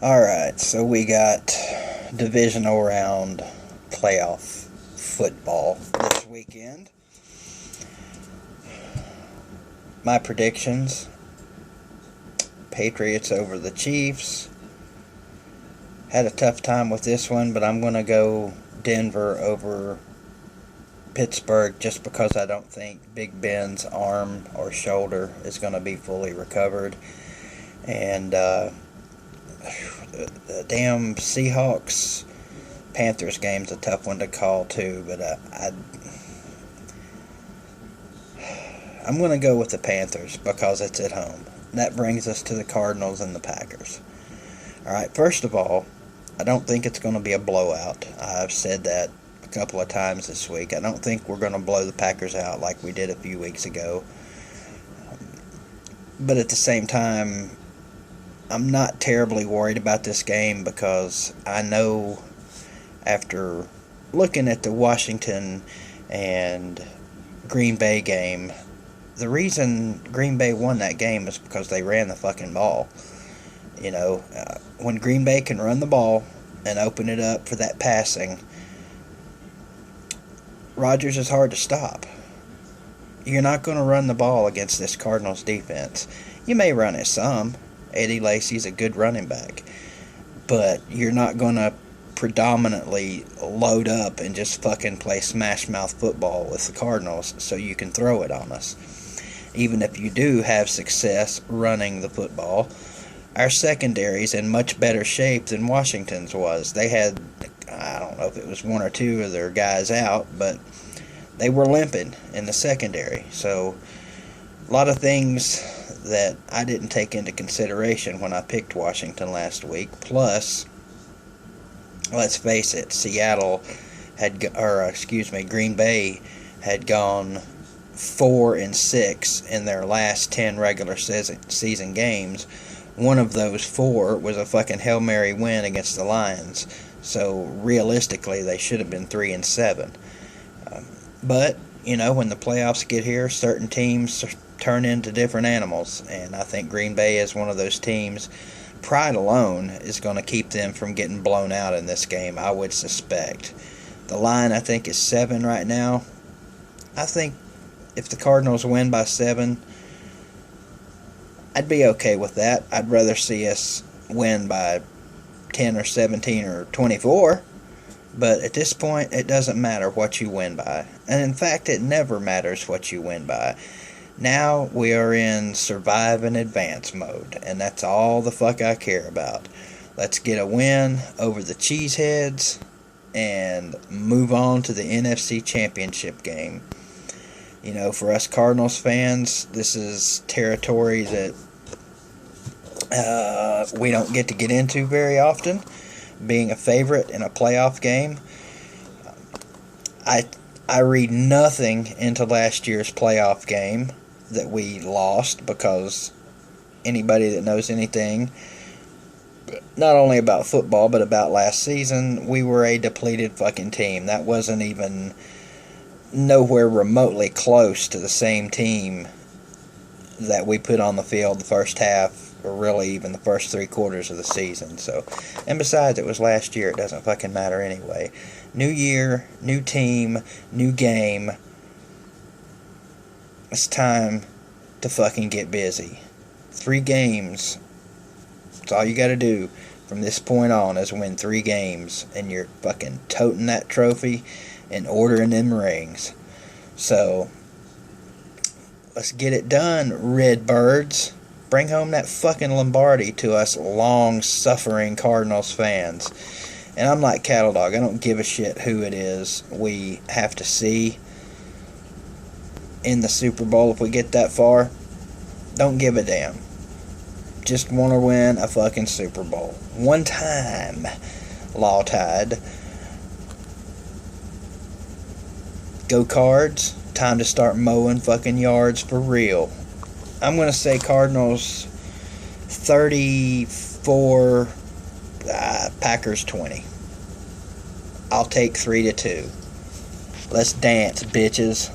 Alright, so we got divisional round playoff football this weekend. My predictions: Patriots over the Chiefs. Had a tough time with this one, but I'm going to go Denver over Pittsburgh just because I don't think Big Ben's arm or shoulder is going to be fully recovered. And the damn Seahawks Panthers game's a tough one to call too, but I'm going to go with the Panthers because it's at home. That brings us to the Cardinals and the Packers. Alright, first of all, I don't think it's going to be a blowout. I've said that a couple of times this week. I don't think we're going to blow the Packers out like we did a few weeks ago. But at the same time, I'm not terribly worried about this game because I know after looking at the Washington and Green Bay game, the reason Green Bay won that game is because they ran the fucking ball. You know, when Green Bay can run the ball and open it up for that passing, Rodgers is hard to stop. You're not going to run the ball against this Cardinals defense. You may run it some. Eddie Lacy's a good running back. But you're not going to predominantly load up and just fucking play smash mouth football with the Cardinals so you can throw it on us. Even if you do have success running the football, our secondary's in much better shape than Washington's was. They had, I don't know if it was one or two of their guys out, but they were limping in the secondary. So a lot of things that I didn't take into consideration when I picked Washington last week. Plus, let's face it, Green Bay had gone 4-6 in their last 10 regular season games. One of those 4 was a fucking Hail Mary win against the Lions. So realistically, they should have been 3-7. But you know, when the playoffs get here, certain teams turn into different animals, and I think Green Bay is one of those teams. Pride alone is going to keep them from getting blown out in this game, I would suspect. The line, I think, is 7 right now. I think if the Cardinals win by 7, I'd be okay with that. I'd rather see us win by 10 or 17 or 24. But at this point, it doesn't matter what you win by. And in fact, it never matters what you win by. Now we are in survive and advance mode, and that's all the fuck I care about. Let's get a win over the Cheeseheads and move on to the NFC Championship game. You know, for us Cardinals fans, this is territory that we don't get to get into very often. Being a favorite in a playoff game, I read nothing into last year's playoff game that we lost, because anybody that knows anything, not only about football, but about last season, we were a depleted fucking team. That wasn't even nowhere remotely close to the same team that we put on the field the first half, or really even the first 3 quarters of the season. So, and besides, it was last year. It doesn't fucking matter anyway. New year, new team, new game. It's time to fucking get busy. 3 games. That's all you gotta do from this point on, is win 3 games, and you're fucking toting that trophy and ordering them rings. So, let's get it done, Redbirds. Bring home that fucking Lombardi to us long-suffering Cardinals fans. And I'm like Cattle Dog. I don't give a shit who it is we have to see in the Super Bowl if we get that far. Don't give a damn. Just want to win a fucking Super Bowl. One time, Law Tide. Go Cards. Time to start mowing fucking yards for real. I'm going to say Cardinals 34, Packers 20. I'll take 3-2. Let's dance, bitches.